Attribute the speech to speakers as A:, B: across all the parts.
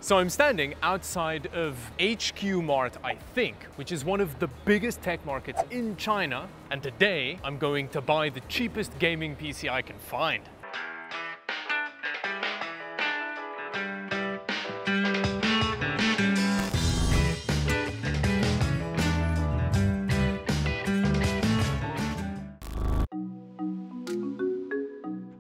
A: So I'm standing outside of HQ Mart, I think, which is one of the biggest tech markets in China. And today I'm going to buy the cheapest gaming PC I can find.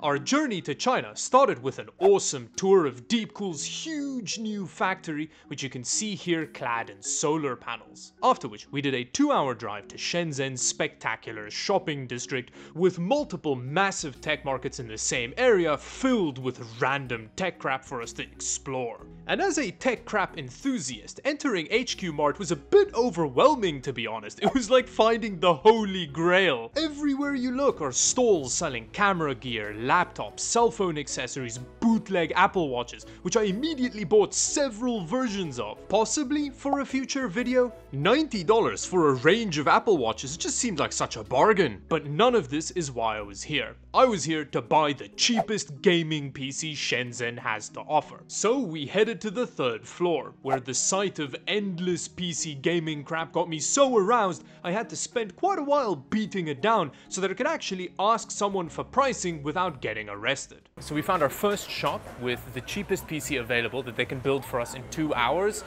A: Our journey to China started with an awesome tour of Deepcool's huge new factory, which you can see here clad in solar panels. After which we did a 2-hour drive to Shenzhen's spectacular shopping district with multiple massive tech markets in the same area filled with random tech crap for us to explore. And as a tech crap enthusiast, entering HQ Mart was a bit overwhelming, to be honest. It was like finding the holy grail. Everywhere you look are stalls selling camera gear, laptops, cell phone accessories, bootleg Apple Watches, which I immediately bought several versions of. Possibly for a future video? $90 for a range of Apple Watches just seemed like such a bargain. But none of this is why I was here. I was here to buy the cheapest gaming PC Shenzhen has to offer. So we headed to the 3rd floor, where the sight of endless PC gaming crap got me so aroused I had to spend quite a while beating it down so that I could actually ask someone for pricing without getting arrested. So we found our first shop with the cheapest PC available that they can build for us in 2 hours,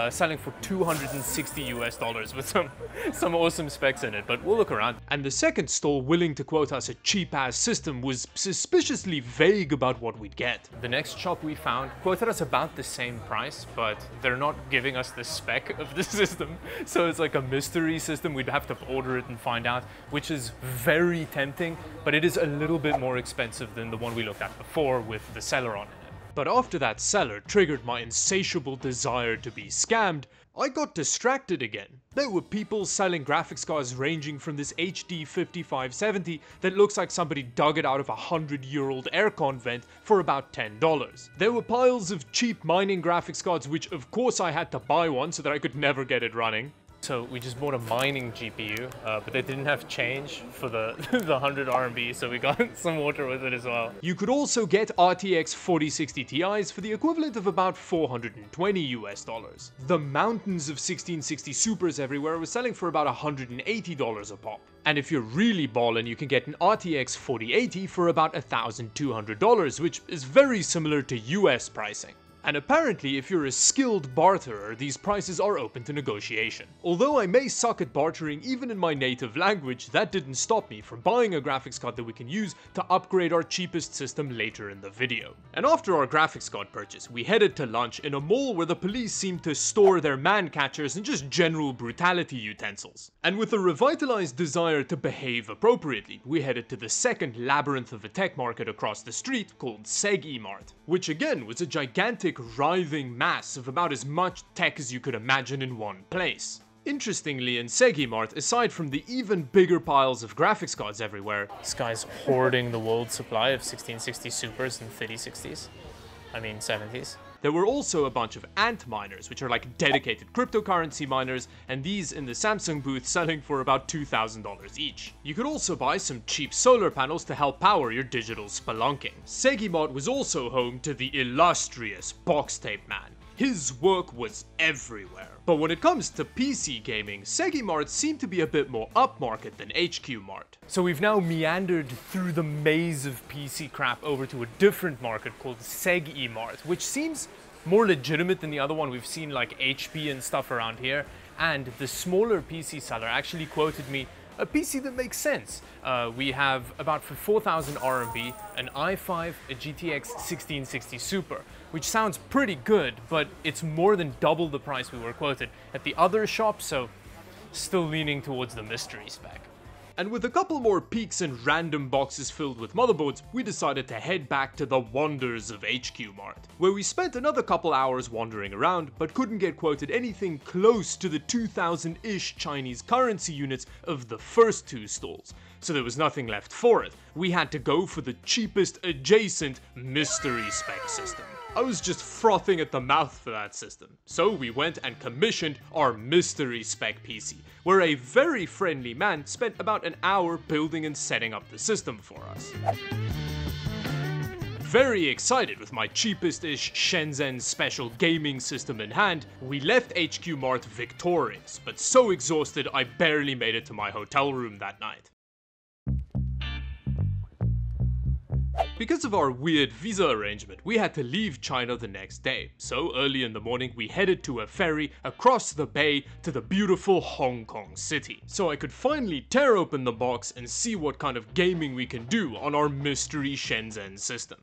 A: selling for $260 with some awesome specs in it, but we'll look around. And the second stall willing to quote us a cheap-ass system was suspiciously vague about what we'd get. The next shop we found quoted us about the same price, but they're not giving us the spec of the system, so it's like a mystery system. We'd have to order it and find out, which is very tempting, but it is a little bit more expensive than the one we looked at before with the seller on it. But after that seller triggered my insatiable desire to be scammed, I got distracted again. There were people selling graphics cards ranging from this HD 5570 that looks like somebody dug it out of a 100-year-old aircon vent for about $10. There were piles of cheap mining graphics cards, which of course I had to buy one so that I could never get it running. So we just bought a mining GPU, but they didn't have change for the 100 RMB, so we got some water with it as well. You could also get RTX 4060 Ti's for the equivalent of about $420. The mountains of 1660 Supers everywhere were selling for about $180 a pop. And if you're really ballin', you can get an RTX 4080 for about $1,200, which is very similar to US pricing. And apparently, if you're a skilled barterer, these prices are open to negotiation. Although I may suck at bartering even in my native language, that didn't stop me from buying a graphics card that we can use to upgrade our cheapest system later in the video. And after our graphics card purchase, we headed to lunch in a mall where the police seemed to store their man catchers and just general brutality utensils. And with a revitalized desire to behave appropriately, we headed to the second labyrinth of a tech market across the street called Segi Mart, which again was a gigantic writhing mass of about as much tech as you could imagine in one place. Interestingly, in Segi Mart, aside from the even bigger piles of graphics cards everywhere, this guy's hoarding the world's supply of 1660 Supers and 3060s. I mean 70s. There were also a bunch of ant miners, which are like dedicated cryptocurrency miners, and these in the Samsung booth selling for about $2,000 each. You could also buy some cheap solar panels to help power your digital spelunking. Segi Mart was also home to the illustrious Box Tape Man. His work was everywhere. But when it comes to PC gaming, Segi Mart seemed to be a bit more upmarket than HQ Mart. So we've now meandered through the maze of PC crap over to a different market called Segi Mart, which seems more legitimate than the other one. We've seen like HP and stuff around here, and the smaller PC seller actually quoted me a PC that makes sense. We have about for 4,000 RMB, an i5, a GTX 1660 Super, which sounds pretty good, but it's more than double the price we were quoted at the other shop, so still leaning towards the mystery spec. And with a couple more peeks and random boxes filled with motherboards, we decided to head back to the wonders of HQ Mart, where we spent another couple hours wandering around, but couldn't get quoted anything close to the 2,000-ish Chinese currency units of the first two stalls. So there was nothing left for it. We had to go for the cheapest adjacent mystery spec system. I was just frothing at the mouth for that system. So we went and commissioned our mystery spec PC, where a very friendly man spent about an hour building and setting up the system for us. Very excited with my cheapest-ish Shenzhen special gaming system in hand, we left HQ Mart victorious, but so exhausted I barely made it to my hotel room that night. Because of our weird visa arrangement, we had to leave China the next day. So early in the morning, we headed to a ferry across the bay to the beautiful Hong Kong city. So I could finally tear open the box and see what kind of gaming we can do on our mystery Shenzhen system.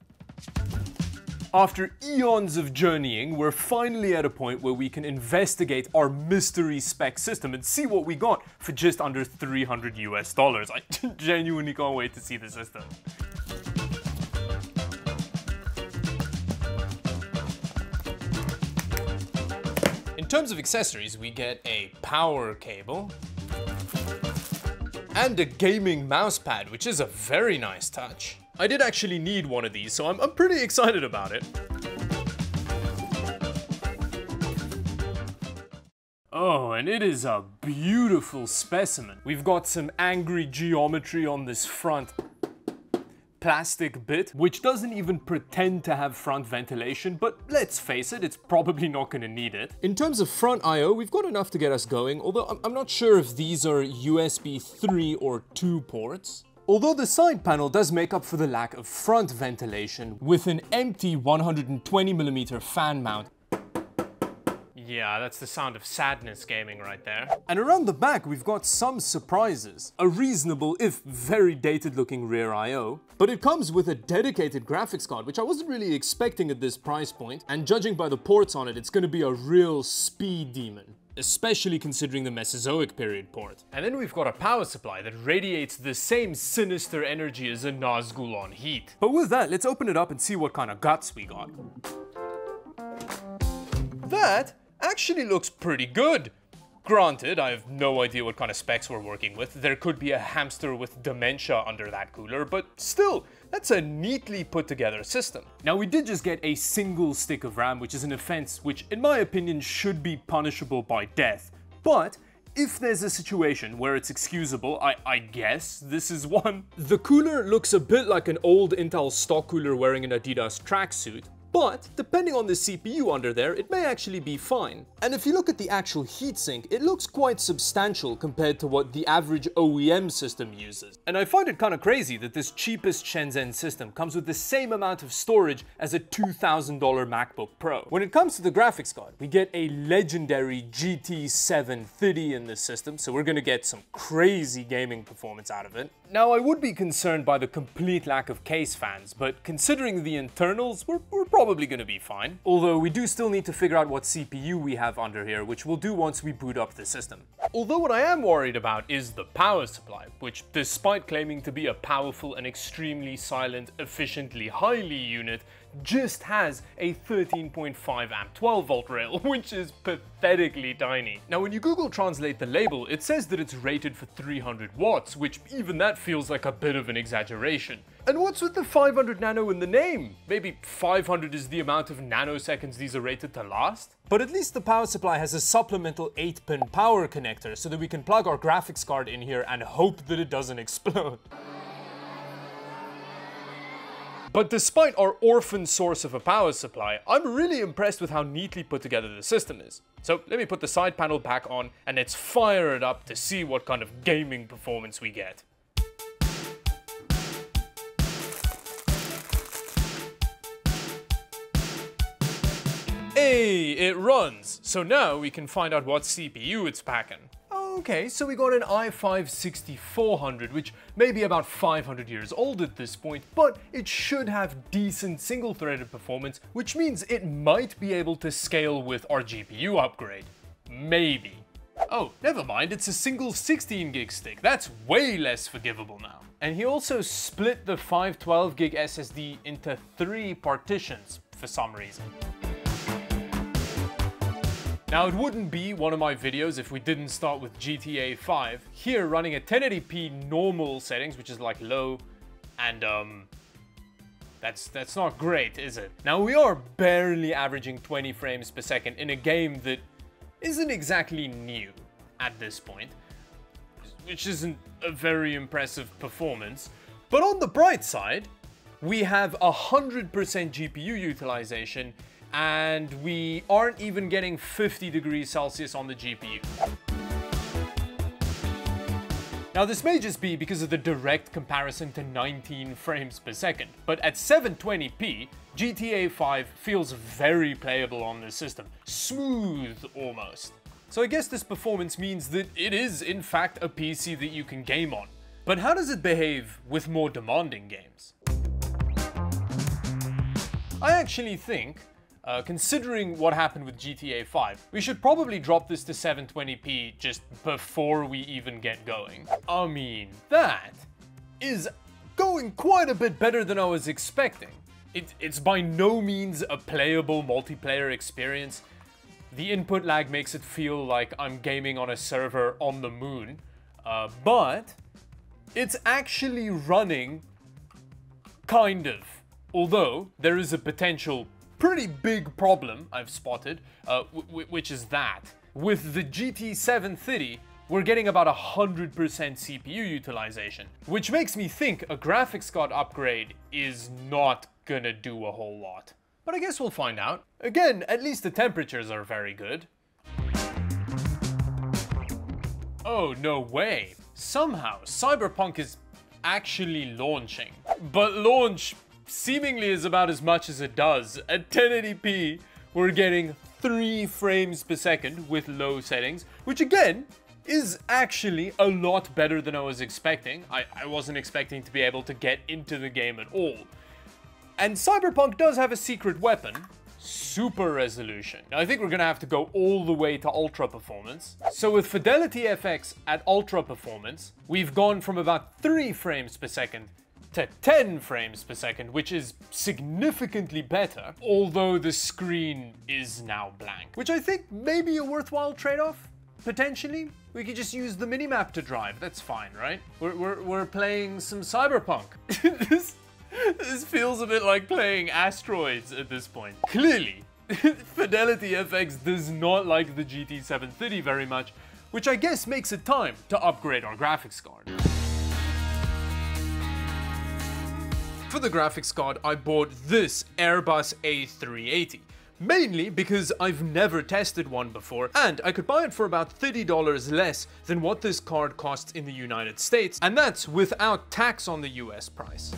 A: After eons of journeying, we're finally at a point where we can investigate our mystery spec system and see what we got for just under $300 US. I genuinely can't wait to see the system. In terms of accessories, we get a power cable and a gaming mousepad, which is a very nice touch. I did actually need one of these, so I'm pretty excited about it. Oh, and it is a beautiful specimen. We've got some angry geometry on this front plastic bit, which doesn't even pretend to have front ventilation, but let's face it, it's probably not going to need it. In terms of front I/O, we've got enough to get us going, although I'm not sure if these are USB 3 or 2 ports. Although the side panel does make up for the lack of front ventilation with an empty 120mm fan mount. Yeah, that's the sound of sadness gaming right there. And around the back, we've got some surprises. A reasonable, if very dated looking rear I/O, but it comes with a dedicated graphics card, which I wasn't really expecting at this price point, and judging by the ports on it, it's gonna be a real speed demon. Especially considering the Mesozoic period port. And then we've got a power supply that radiates the same sinister energy as a Nazgul on heat. But with that, let's open it up and see what kind of guts we got. That actually looks pretty good. Granted, I have no idea what kind of specs we're working with. There could be a hamster with dementia under that cooler, but still, that's a neatly put together system. Now, we did just get a single stick of RAM, which is an offense which, in my opinion, should be punishable by death. But if there's a situation where it's excusable, I guess this is one. The cooler looks a bit like an old Intel stock cooler wearing an Adidas tracksuit. But, depending on the CPU under there, it may actually be fine. And if you look at the actual heatsink, it looks quite substantial compared to what the average OEM system uses. And I find it kind of crazy that this cheapest Shenzhen system comes with the same amount of storage as a $2,000 MacBook Pro. When it comes to the graphics card, we get a legendary GT 730 in this system, so we're gonna get some crazy gaming performance out of it. Now, I would be concerned by the complete lack of case fans, but considering the internals, we're probably gonna be fine. Although we do still need to figure out what CPU we have under here, which we'll do once we boot up the system. Although what I am worried about is the power supply, which despite claiming to be a powerful and extremely silent, efficiently highly unit, just has a 13.5 amp 12 volt rail, which is pathetically tiny. Now when you Google translate the label, it says that it's rated for 300 watts, which even that feels like a bit of an exaggeration. And what's with the 500 nano in the name? Maybe 500 is the amount of nanoseconds these are rated to last? But at least the power supply has a supplemental 8-pin power connector so that we can plug our graphics card in here and hope that it doesn't explode. But despite our orphan source of a power supply, I'm really impressed with how neatly put together the system is. So let me put the side panel back on and let's fire it up to see what kind of gaming performance we get. Hey, it runs! So now we can find out what CPU it's packing. Okay, so we got an i5-6400, which may be about 500 years old at this point, but it should have decent single-threaded performance, which means it might be able to scale with our GPU upgrade. Maybe. Oh, never mind, it's a single 16 gig stick. That's way less forgivable now. And he also split the 512 gig SSD into 3 partitions for some reason. Now, it wouldn't be one of my videos if we didn't start with GTA 5. Here, running at 1080p normal settings, which is like low, and that's not great, is it? Now, we are barely averaging 20 frames per second in a game that isn't exactly new at this point, which isn't a very impressive performance. But on the bright side, we have 100% GPU utilization, and we aren't even getting 50 degrees Celsius on the GPU. Now this may just be because of the direct comparison to 19 frames per second, but at 720p, GTA 5 feels very playable on this system. Smooth, almost. So I guess this performance means that it is in fact a PC that you can game on. But how does it behave with more demanding games? I actually think, considering what happened with GTA 5, we should probably drop this to 720p just before we even get going. I mean, that is going quite a bit better than I was expecting. It's by no means a playable multiplayer experience. The input lag makes it feel like I'm gaming on a server on the moon, but it's actually running, kind of. Although, there is a potential pretty big problem I've spotted, which is that with the GT 730, we're getting about 100% CPU utilization, which makes me think a graphics card upgrade is not gonna do a whole lot. But I guess we'll find out. Again, at least the temperatures are very good. Oh, no way. Somehow, Cyberpunk is actually launching. But launch seemingly is about as much as it does. At 1080p, we're getting 3 frames per second with low settings, which again, is actually a lot better than I was expecting. I wasn't expecting to be able to get into the game at all. And Cyberpunk does have a secret weapon, super resolution. Now, I think we're gonna have to go all the way to ultra performance. So with Fidelity FX at ultra performance, we've gone from about 3 frames per second to 10 frames per second, which is significantly better, although the screen is now blank, which I think may be a worthwhile trade-off, potentially. We could just use the minimap to drive, that's fine, right? We're playing some Cyberpunk. This feels a bit like playing Asteroids at this point. Clearly, Fidelity FX does not like the GT 730 very much, which I guess makes it time to upgrade our graphics card. For the graphics card, I bought this Airbus A380. Mainly because I've never tested one before, and I could buy it for about $30 less than what this card costs in the United States, and that's without tax on the US price.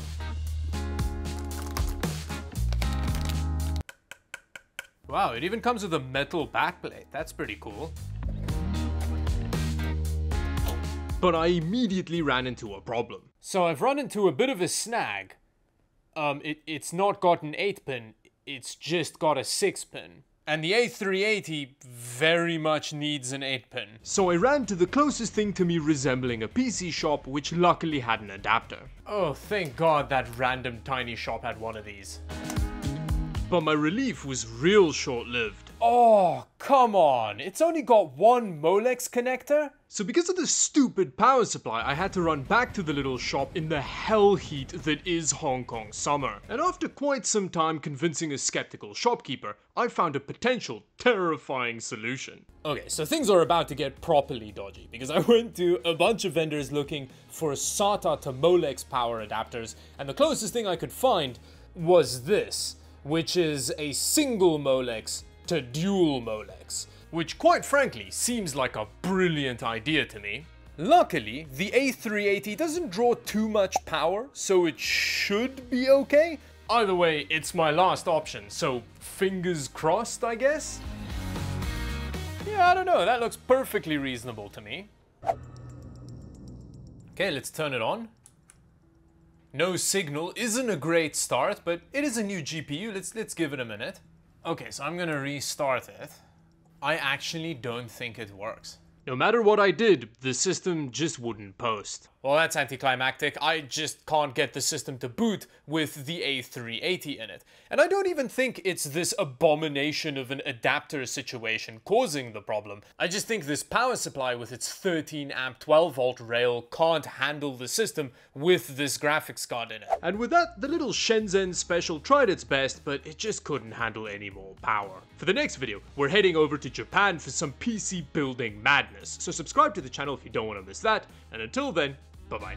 A: Wow, it even comes with a metal backplate. That's pretty cool. But I immediately ran into a problem. So I've run into a bit of a snag. It's not got an 8-pin, it's just got a 6-pin. And the A380 very much needs an 8-pin. So I ran to the closest thing to me resembling a PC shop, which luckily had an adapter. Oh, thank God that random tiny shop had one of these. But my relief was real short-lived. Oh, come on. It's only got one Molex connector? So because of the stupid power supply, I had to run back to the little shop in the hell heat that is Hong Kong summer. And after quite some time convincing a skeptical shopkeeper, I found a potential terrifying solution. Okay, so things are about to get properly dodgy because I went to a bunch of vendors looking for SATA to Molex power adapters, and the closest thing I could find was this, which is a single Molex to dual Molex, which quite frankly seems like a brilliant idea to me. Luckily, the A380 doesn't draw too much power, so it should be okay. Either way, it's my last option, so fingers crossed, I guess? Yeah, I don't know, that looks perfectly reasonable to me. Okay, let's turn it on. No signal isn't a great start, but it is a new GPU. Let's give it a minute. Okay, so I'm gonna restart it. I actually don't think it works. No matter what I did, the system just wouldn't post. Well, that's anticlimactic. I just can't get the system to boot with the A380 in it. And I don't even think it's this abomination of an adapter situation causing the problem. I just think this power supply with its 13 amp 12 volt rail can't handle the system with this graphics card in it. And with that, the little Shenzhen special tried its best, but it just couldn't handle any more power. For the next video, we're heading over to Japan for some PC building madness. So subscribe to the channel if you don't want to miss that. And until then, bye-bye.